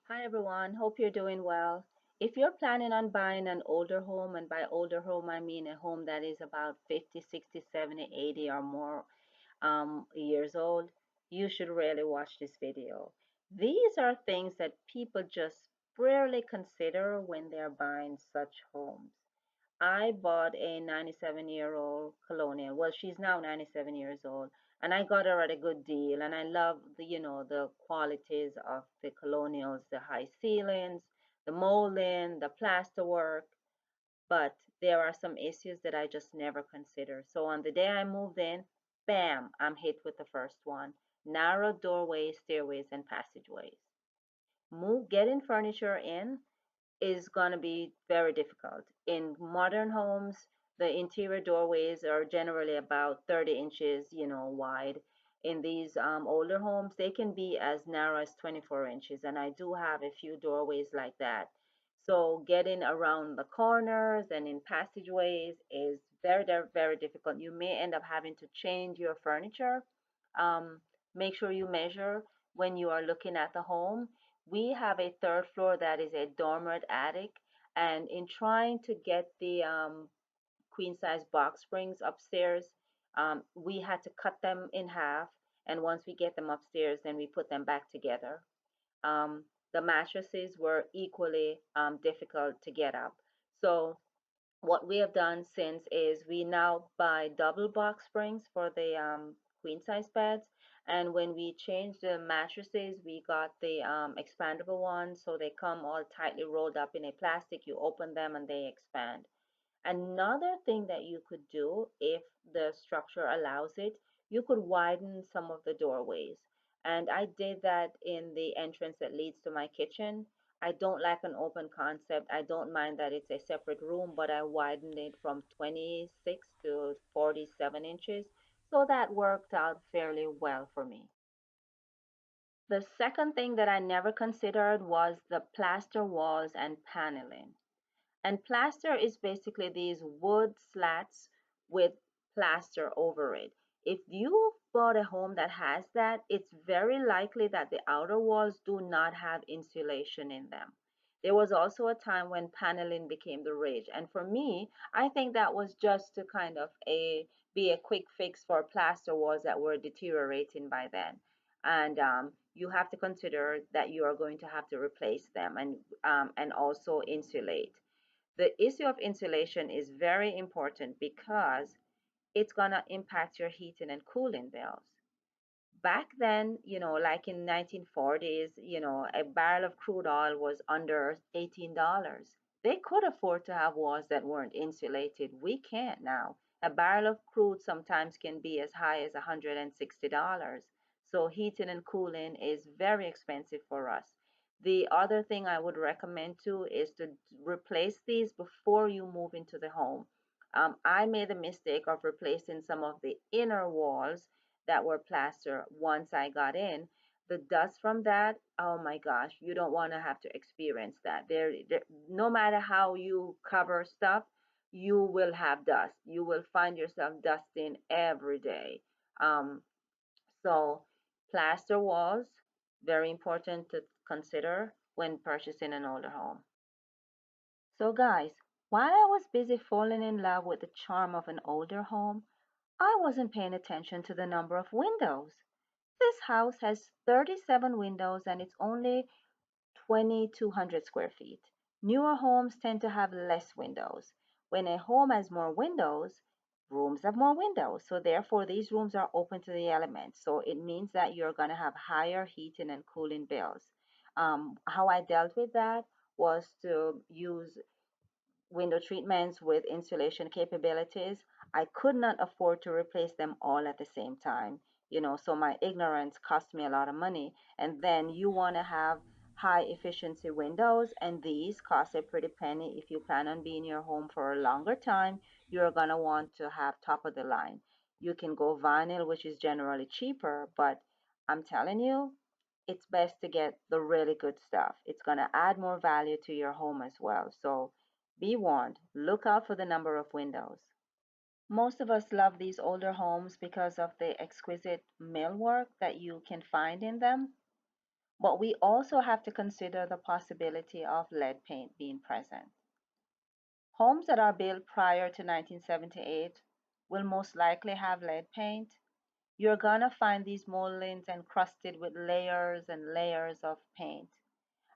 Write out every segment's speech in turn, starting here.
Hi everyone, hope you're doing well. If you're planning on buying an older home, and by older home I mean a home that is about 50, 60, 70, 80 or more years old, you should really watch this video. These are things that people just rarely consider when they're buying such homes. I bought a 97-year-old colonial. Well, she's now 97 years old, and I got her at a good deal. And I love the qualities of the colonials, the high ceilings, the molding, the plaster work. But there are some issues that I just never consider. So on the day I moved in, bam, I'm hit with the first one: narrow doorways, stairways, and passageways. Getting furniture in is going to be very difficult. In modern homes, the interior doorways are generally about 30 inches, wide. In these older homes, they can be as narrow as 24 inches, and I do have a few doorways like that. So getting around the corners and in passageways is very, very, very difficult. You may end up having to change your furniture. Um, Make sure you measure when you are looking at the home. We have a third floor that is a dormer attic, and in trying to get the queen size box springs upstairs, we had to cut them in half, and once we get them upstairs, then we put them back together. Um, the mattresses were equally difficult to get up. So what we have done since is we now buy double box springs for the queen size beds, and when we changed the mattresses we got the expandable ones, so they come all tightly rolled up in a plastic. You open them and they expand. Another thing that you could do, if the structure allows it, you could widen some of the doorways. And I did that in the entrance that leads to my kitchen. I don't like an open concept. I don't mind that it's a separate room, but I widened it from 26 to 47 inches. So that worked out fairly well for me. The second thing that I never considered was the plaster walls and paneling. And plaster is basically these wood slats with plaster over it. If you bought a home that has that, it's very likely that the outer walls do not have insulation in them. There was also a time when paneling became the rage. And for me, I think that was just to kind of be a quick fix for plaster walls that were deteriorating by then. And you have to consider that you are going to have to replace them and also insulate. The issue of insulation is very important because it's going to impact your heating and cooling bills. Back then, like in 1940s, a barrel of crude oil was under $18. They could afford to have walls that weren't insulated. We can't now. A barrel of crude sometimes can be as high as $160. So heating and cooling is very expensive for us. The other thing I would recommend too is to replace these before you move into the home. I made the mistake of replacing some of the inner walls that were plaster once I got in. The dust from that, oh my gosh, you don't want to have to experience that. No matter how you cover stuff, you will have dust. You will find yourself dusting every day. Um, so, plaster walls, very important to consider when purchasing an older home. So, guys, while I was busy falling in love with the charm of an older home, I wasn't paying attention to the number of windows. This house has 37 windows and it's only 2,200 square feet. Newer homes tend to have less windows. When a home has more windows, rooms have more windows. So therefore, these rooms are open to the elements. So it means that you're going to have higher heating and cooling bills. How I dealt with that was to use window treatments with insulation capabilities. I could not afford to replace them all at the same time, so my ignorance cost me a lot of money. And then you want to have high efficiency windows, and these cost a pretty penny. If you plan on being in your home for a longer time, you're going to want to have top of the line. You can go vinyl, which is generally cheaper, but I'm telling you, it's best to get the really good stuff. It's going to add more value to your home as well. So be warned, look out for the number of windows. Most of us love these older homes because of the exquisite millwork that you can find in them. But we also have to consider the possibility of lead paint being present. Homes that are built prior to 1978 will most likely have lead paint. You're gonna find these moldings encrusted with layers and layers of paint.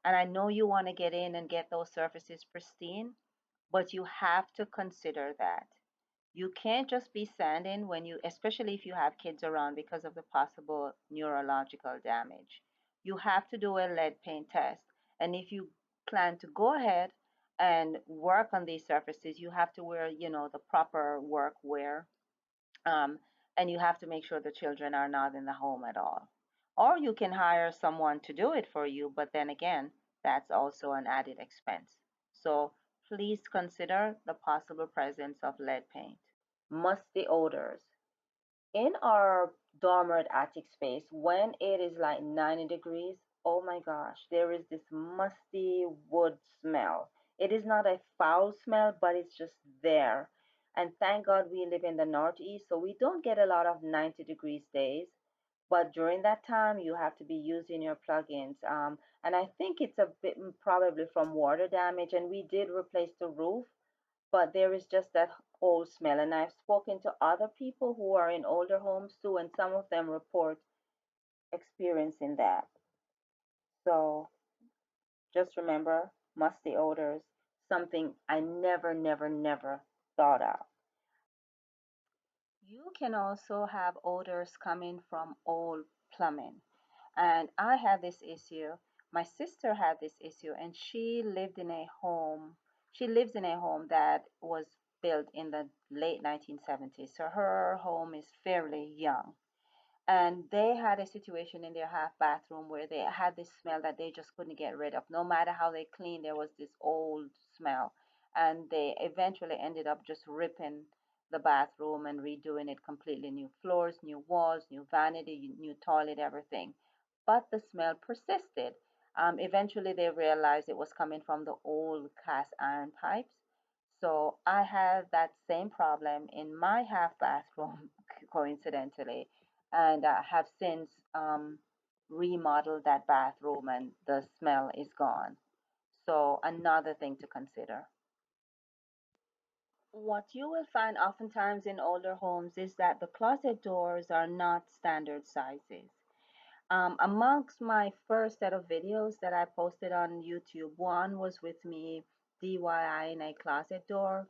And I know you want to get in and get those surfaces pristine, but you have to consider that. You can't just be sanding when you, especially if you have kids around because of the possible neurological damage. You have to do a lead paint test. And if you plan to go ahead and work on these surfaces, you have to wear, the proper work wear, um, and you have to make sure the children are not in the home at all. Or you can hire someone to do it for you, but then again, that's also an added expense. So please consider the possible presence of lead paint. Musty odors. In our dormer attic space, when it is like 90 degrees, oh my gosh, there is this musty wood smell. It is not a foul smell, but it's just there. And thank God we live in the Northeast, so we don't get a lot of 90 degrees days. But during that time, you have to be using your plugins. And I think it's a bit probably from water damage. And we did replace the roof, but there is just that old smell. And I've spoken to other people who are in older homes too, and some of them report experiencing that. So just remember, musty odors, something I never, never, never thought of. You can also have odors coming from old plumbing. And I had this issue. My sister had this issue, and she lived in a home. She lives in a home that was built in the late 1970s. So her home is fairly young. And they had a situation in their half bathroom where they had this smell that they just couldn't get rid of. No matter how they cleaned, there was this old smell. And they eventually ended up just ripping the bathroom and redoing it completely, new floors, new walls, new vanity, new toilet, everything. But the smell persisted. Eventually, they realized it was coming from the old cast iron pipes. So I had that same problem in my half bathroom, coincidentally, and have since remodeled that bathroom, and the smell is gone. So another thing to consider. What you will find oftentimes in older homes is that the closet doors are not standard sizes. Amongst my first set of videos that I posted on YouTube, one was with me DIYing a closet door.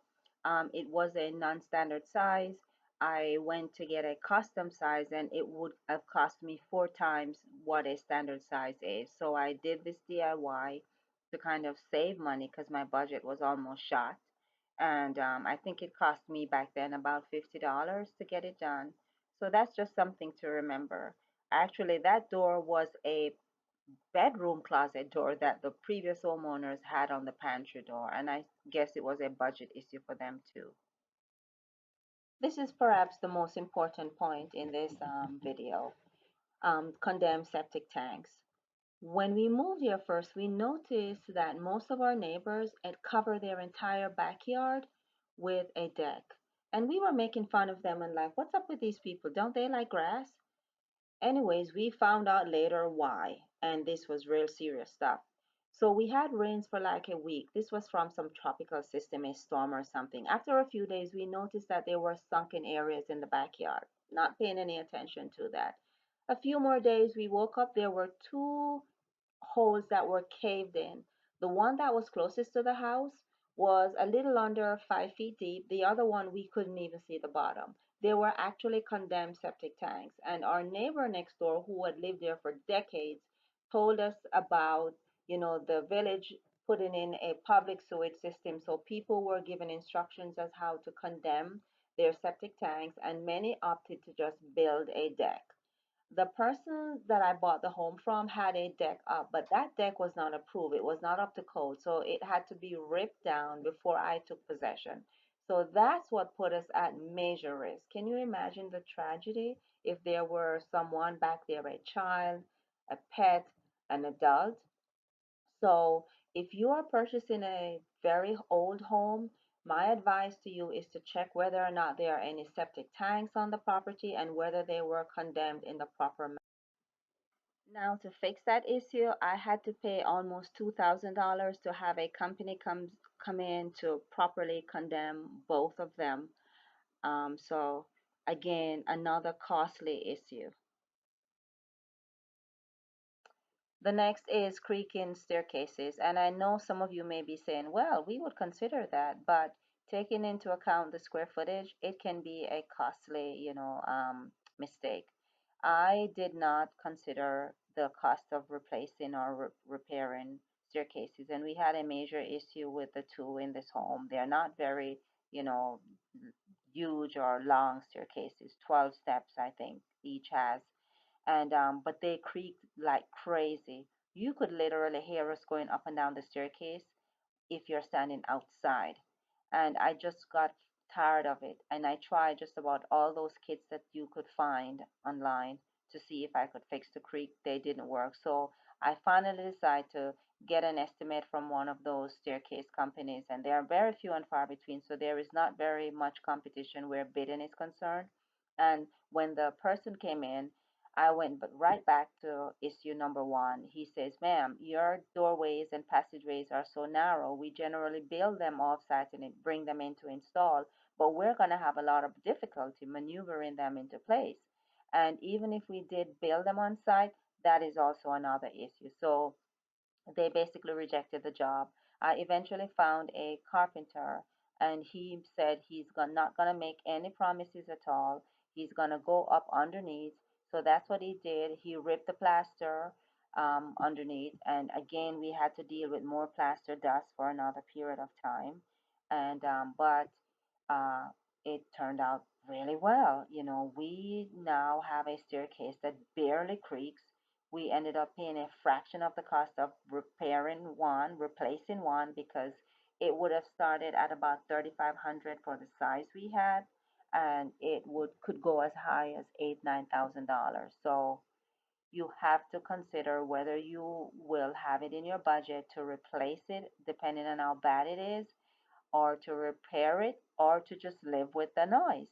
It was a non-standard size. I went to get a custom size, and it would have cost me 4 times what a standard size is. So I did this DIY to kind of save money because my budget was almost shot. And I think it cost me back then about $50 to get it done. So that's just something to remember. Actually, that door was a bedroom closet door that the previous homeowners had on the pantry door, and I guess it was a budget issue for them too. This is perhaps the most important point in this video. Condemned septic tanks. When we moved here first, we noticed that most of our neighbors had covered their entire backyard with a deck. And we were making fun of them and like, what's up with these people? Don't they like grass? Anyways, we found out later why, and this was real serious stuff. So we had rains for like a week. This was from some tropical system, a storm or something. After a few days, we noticed that there were sunken areas in the backyard, not paying any attention to that. A few more days, we woke up, there were two holes that were caved in. The one that was closest to the house was a little under 5 feet deep. The other one, we couldn't even see the bottom. They were actually condemned septic tanks. And our neighbor next door, who had lived there for decades, told us about, the village putting in a public sewage system. So people were given instructions as how to condemn their septic tanks, and many opted to just build a deck. The person that I bought the home from had a deck up, but that deck was not approved. It was not up to code. So it had to be ripped down before I took possession. So that's what put us at major risk. Can you imagine the tragedy if there were someone back there, a child, a pet, an adult? So if you are purchasing a very old home, my advice to you is to check whether or not there are any septic tanks on the property and whether they were condemned in the proper manner. Now, to fix that issue, I had to pay almost $2,000 to have a company come in to properly condemn both of them. So again, another costly issue. The next is creaking staircases. And I know some of you may be saying, well, we would consider that, but taking into account the square footage, it can be a costly, mistake. I did not consider the cost of replacing or repairing staircases, and we had a major issue with the two in this home. They're not very, you know, huge or long staircases, 12 steps, I think, each has, and but they creaked like crazy. You could literally hear us going up and down the staircase if you're standing outside. And I just got tired of it. And I tried just about all those kits that you could find online to see if I could fix the creak. They didn't work. So I finally decided to get an estimate from one of those staircase companies. And they are very few and far between. So there is not very much competition where bidding is concerned. And when the person came in, I went but right back to issue number one. He says, ma'am, your doorways and passageways are so narrow. We generally build them off-site and bring them in to install, but we're going to have a lot of difficulty maneuvering them into place. And even if we did build them on site, that is also another issue. So they basically rejected the job. I eventually found a carpenter, and he said not going to make any promises at all. He's going to go up underneath. So that's what he did. He ripped the plaster underneath, and again, we had to deal with more plaster dust for another period of time. And but uh, it turned out really well. We now have a staircase that barely creaks. We ended up paying a fraction of the cost of replacing one, because it would have started at about 3,500 for the size we had, and it would could go as high as $8,000, $9,000. So you have to consider whether you will have it in your budget to replace it, depending on how bad it is, or to repair it, or to just live with the noise.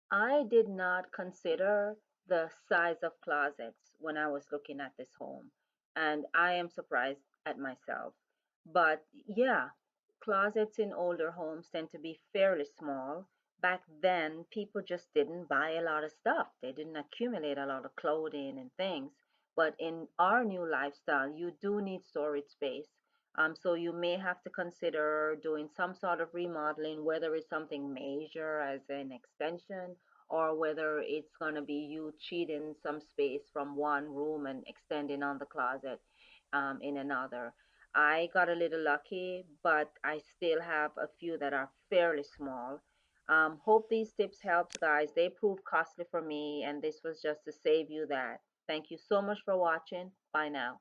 I did not consider the size of closets when I was looking at this home, and I am surprised at myself. But yeah, closets in older homes tend to be fairly small. Back then, people just didn't buy a lot of stuff, they didn't accumulate a lot of clothing and things. But in our new lifestyle, you do need storage space. So you may have to consider doing some sort of remodeling, whether it's something major as an extension, or whether it's going to be you cheating some space from one room and extending on the closet in another. I got a little lucky, but I still have a few that are fairly small. Hope these tips helped, guys. They proved costly for me, and this was just to save you that. Thank you so much for watching. Bye now.